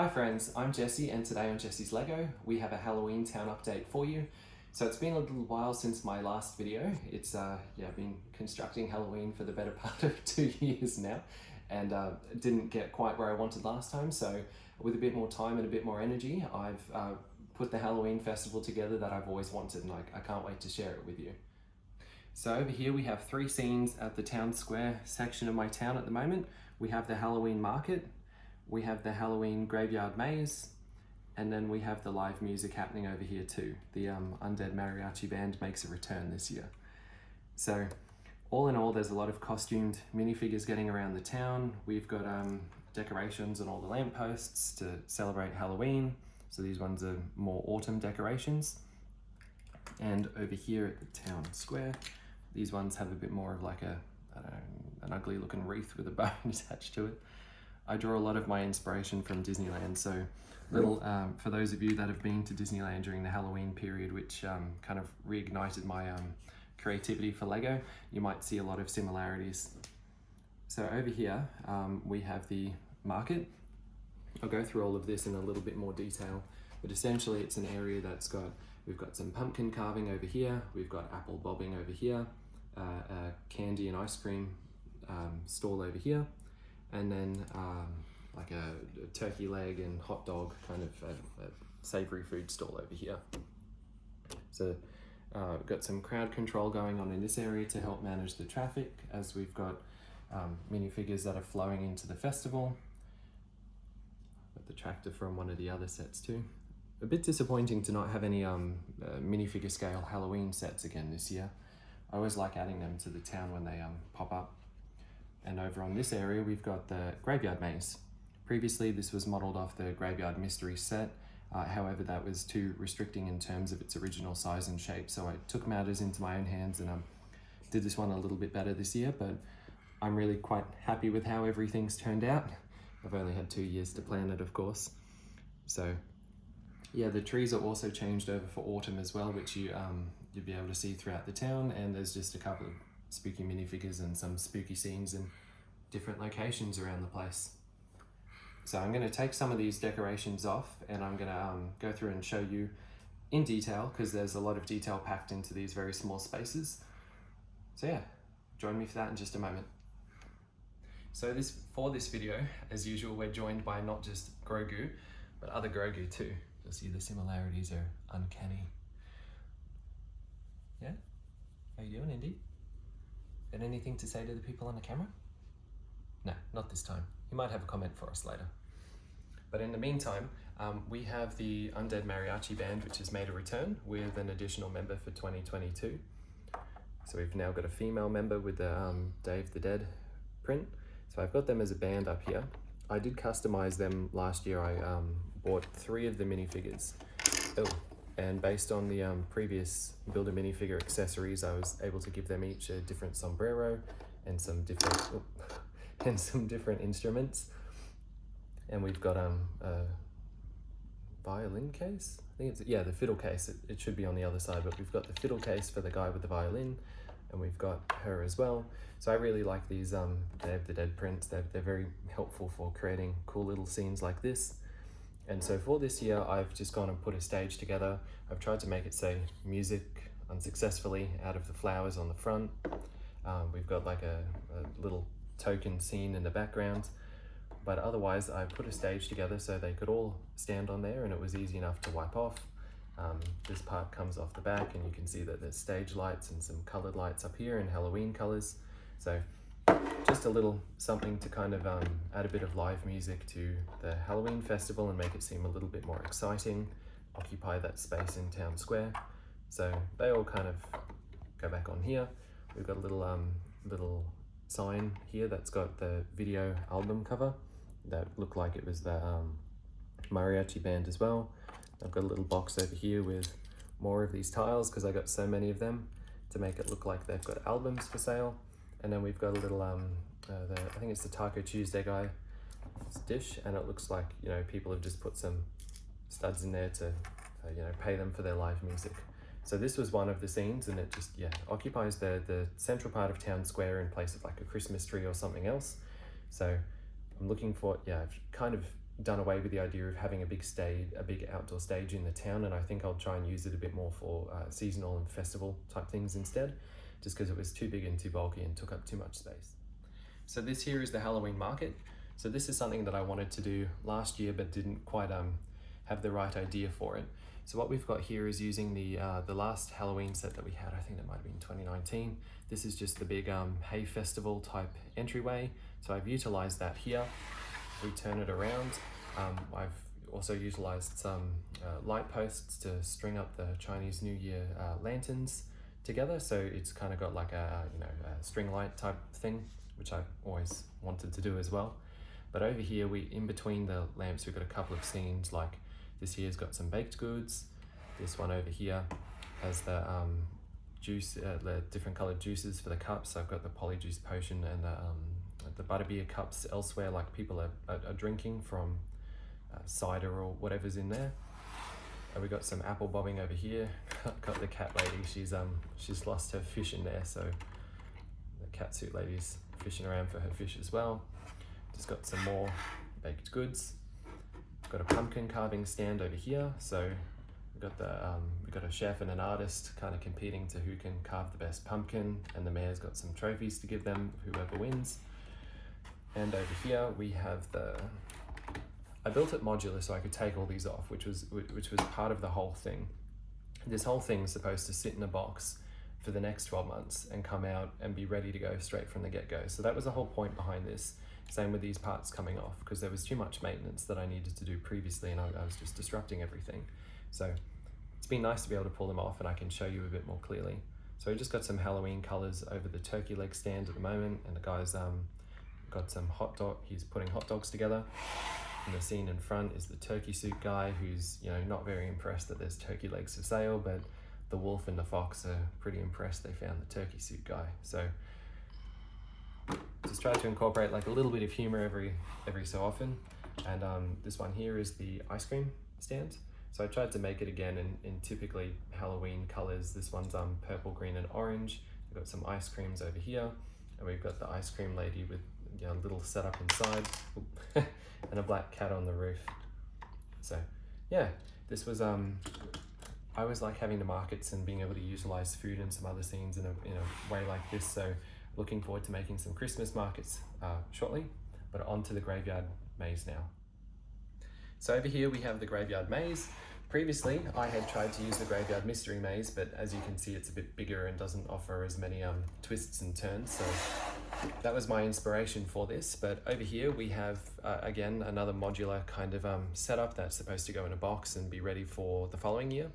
Hi friends, I'm Jesse, and today on Jesse's Lego we have a Halloween town update for you. So it's been a little while since my last video. It's been constructing Halloween for the better part of 2 years now, and didn't get quite where I wanted last time. So with a bit more time and a bit more energy, I've put the Halloween festival together that I've always wanted, and I can't wait to share it with you. So over here we have 3 scenes at the town square section of my town at the moment. We have the Halloween market, we have the Halloween graveyard maze, and then we have the live music happening over here too. The Undead Mariachi Band makes a return this year. So all in all, there's a lot of costumed minifigures getting around the town. We've got decorations on all the lampposts to celebrate Halloween. So these ones are more autumn decorations. And over here at the town square, these ones have a bit more of like an ugly looking wreath with a bow attached to it. I draw a lot of my inspiration from Disneyland, so for those of you that have been to Disneyland during the Halloween period, which kind of reignited my creativity for Lego, you might see a lot of similarities. So over here, we have the market. I'll go through all of this in a little bit more detail, but essentially it's an area we've got some pumpkin carving over here, we've got apple bobbing over here, a candy and ice cream stall over here, and then like a turkey leg and hot dog kind of a savory food stall over here. So we've got some crowd control going on in this area to help manage the traffic, as we've got minifigures that are flowing into the festival. Got the tractor from one of the other sets too. A bit disappointing to not have any minifigure scale Halloween sets again this year. I always like adding them to the town when they pop up. And over on this area, we've got the graveyard maze. Previously, this was modeled off the Graveyard Mystery set. However, that was too restricting in terms of its original size and shape. So I took matters into my own hands and did this one a little bit better this year, but I'm really quite happy with how everything's turned out. I've only had 2 years to plan it, of course. So yeah, the trees are also changed over for autumn as well, which you'll be able to see throughout the town. And there's just a couple of spooky minifigures and some spooky scenes in different locations around the place. So I'm going to take some of these decorations off, and I'm going to go through and show you in detail, because there's a lot of detail packed into these very small spaces. So yeah, join me for that in just a moment. So for this video, as usual, we're joined by not just Grogu, but other Grogu too. You'll see the similarities are uncanny. Yeah? How you doing, Indy? Got anything to say to the people on the camera? No, not this time. He might have a comment for us later. But in the meantime, we have the Undead Mariachi Band, which has made a return with an additional member for 2022. So we've now got a female member with the Dave the Dead print. So I've got them as a band up here. I did customize them last year. I bought 3 of the minifigures. And based on the previous Builder minifigure accessories, I was able to give them each a different sombrero and some different instruments. And we've got a violin case. I think it's the fiddle case. It should be on the other side, but we've got the fiddle case for the guy with the violin, and we've got her as well. So I really like these Dave the Dead prints. They're very helpful for creating cool little scenes like this. And so for this year, I've just gone and put a stage together. I've tried to make it say music unsuccessfully out of the flowers on the front. We've got like a little token scene in the background, but otherwise I put a stage together so they could all stand on there, and it was easy enough to wipe off. This part comes off the back, and you can see that there's stage lights and some colored lights up here in Halloween colors. So just a little something to kind of add a bit of live music to the Halloween festival and make it seem a little bit more exciting, occupy that space in town square. So they all kind of go back on here. We've got a little sign here that's got the video album cover that looked like it was the mariachi band as well. I've got a little box over here with more of these tiles because I got so many of them to make it look like they've got albums for sale. And then we've got a little, I think it's the Taco Tuesday guy dish, and it looks like, people have just put some studs in there to, pay them for their live music. So this was one of the scenes, and it just, occupies the central part of town square in place of like a Christmas tree or something else. So I'm looking for, I've kind of done away with the idea of having a big outdoor stage in the town, and I think I'll try and use it a bit more for seasonal and festival type things instead, just because it was too big and too bulky and took up too much space. So this here is the Halloween market. So this is something that I wanted to do last year but didn't quite have the right idea for it. So what we've got here is using the last Halloween set that we had. I think that might have been 2019. This is just the big hay festival type entryway. So I've utilized that here. We turn it around. I've also utilized some light posts to string up the Chinese New Year lanterns together. So it's kind of got like a string light type thing, which I've always wanted to do as well. But over here, in between the lamps, we've got a couple of scenes. Like this here's got some baked goods. This one over here has the juice, the different colored juices for the cups. So I've got the polyjuice potion and the butterbeer cups elsewhere, like people are drinking from cider or whatever's in there. And we got some apple bobbing over here. Got the cat lady. She's lost her fish in there, so the catsuit lady's fishing around for her fish as well. Just got some more baked goods. Got a pumpkin carving stand over here. So we've got a chef and an artist kind of competing to who can carve the best pumpkin, and the mayor's got some trophies to give them, whoever wins. And over here we have I built it modular so I could take all these off, which was part of the whole thing. This whole thing is supposed to sit in a box for the next 12 months and come out and be ready to go straight from the get-go. So that was the whole point behind this. Same with these parts coming off, because there was too much maintenance that I needed to do previously, and I was just disrupting everything. So it's been nice to be able to pull them off, and I can show you a bit more clearly. So we just got some Halloween colors over the turkey leg stand at the moment, and the guy's got some he's putting hot dogs together. And the scene in front is the turkey suit guy, who's not very impressed that there's turkey legs for sale, but the wolf and the fox are pretty impressed they found the turkey suit guy. So just try to incorporate like a little bit of humor every so often. And this one here is the ice cream stand. So I tried to make it again in typically Halloween colors. This one's purple, green, and orange. We've got some ice creams over here, and we've got the ice cream lady with a little setup inside and a black cat on the roof. So yeah, this was I always like having the markets and being able to utilize food and some other scenes in a way like this. So looking forward to making some Christmas markets shortly, but on to the graveyard maze now. So over here we have the graveyard maze. Previously I had tried to use the graveyard mystery maze, but as you can see it's a bit bigger and doesn't offer as many twists and turns. So that was my inspiration for this. But over here we have again another modular kind of setup that's supposed to go in a box and be ready for the following year.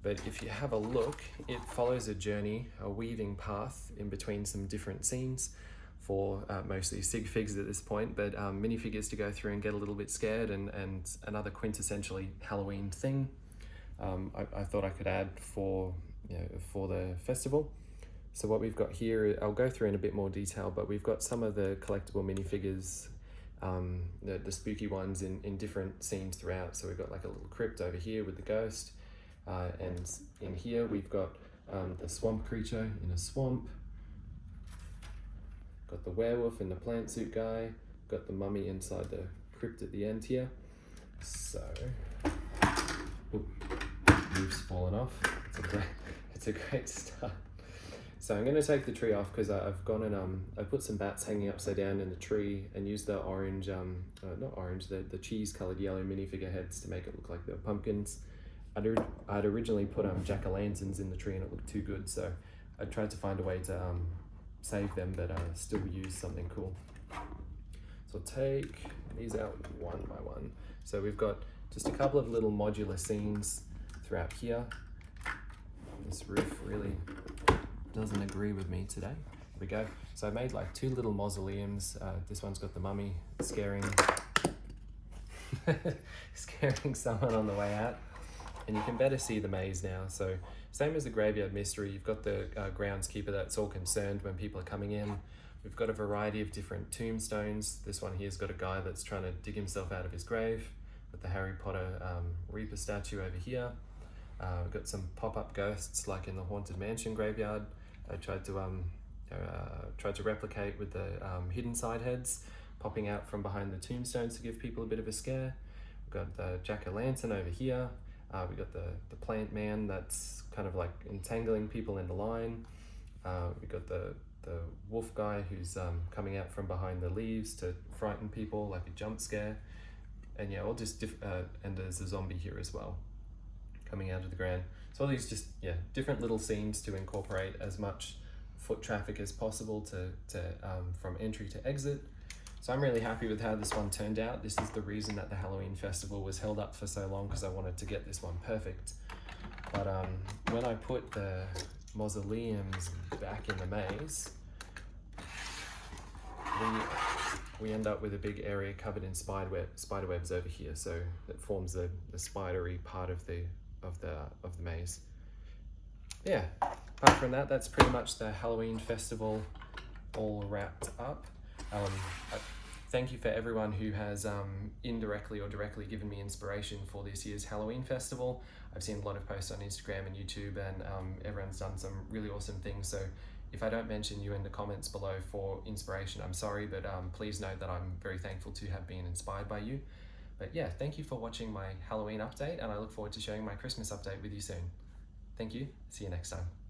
But if you have a look, it follows a journey, a weaving path in between some different scenes for mostly sig figs at this point, but minifigures to go through and get a little bit scared, and another quintessentially Halloween thing I thought I could add for the festival. So what we've got here, I'll go through in a bit more detail, but we've got some of the collectible minifigures, the spooky ones in different scenes throughout. So we've got like a little crypt over here with the ghost, and in here we've got the swamp creature in a swamp. Got the werewolf and the plant suit guy. Got the mummy inside the crypt at the end here. So, roof's fallen off. It's a great start. So I'm going to take the tree off because I've gone and I put some bats hanging upside down in the tree and used the orange, not orange, the cheese colored yellow minifigure heads to make it look like they were pumpkins. I'd originally put jack-o'-lanterns in the tree and it looked too good, so I tried to find a way to save them but still use something cool. So I'll take these out one by one. So we've got just a couple of little modular scenes throughout here. This roof really doesn't agree with me today. Here we go. So I made like two little mausoleums. This one's got the mummy scaring someone on the way out. And you can better see the maze now. So same as the graveyard mystery, you've got the groundskeeper that's all concerned when people are coming in. We've got a variety of different tombstones. This one here's got a guy that's trying to dig himself out of his grave, with the Harry Potter Reaper statue over here. We've got some pop-up ghosts like in the Haunted Mansion graveyard. I tried to replicate with the hidden side heads, popping out from behind the tombstones to give people a bit of a scare. We've got the jack-o'-lantern over here. We've got the plant man that's kind of like entangling people in the line. We've got the wolf guy who's coming out from behind the leaves to frighten people like a jump scare. And yeah, all just and there's a zombie here as well, coming out of the ground. So all these just, yeah, different little scenes to incorporate as much foot traffic as possible from entry to exit. So I'm really happy with how this one turned out. This is the reason that the Halloween festival was held up for so long, because I wanted to get this one perfect. But when I put the mausoleums back in the maze, we end up with a big area covered in spider webs over here, so that forms the spidery part of the maze. Yeah, apart from that, that's pretty much the Halloween festival all wrapped up. Thank you for everyone who has indirectly or directly given me inspiration for this year's Halloween festival. I've seen a lot of posts on Instagram and YouTube, and everyone's done some really awesome things. So if I don't mention you in the comments below for inspiration, I'm sorry, but please know that I'm very thankful to have been inspired by you. But yeah, thank you for watching my Halloween update, and I look forward to sharing my Christmas update with you soon. Thank you. See you next time.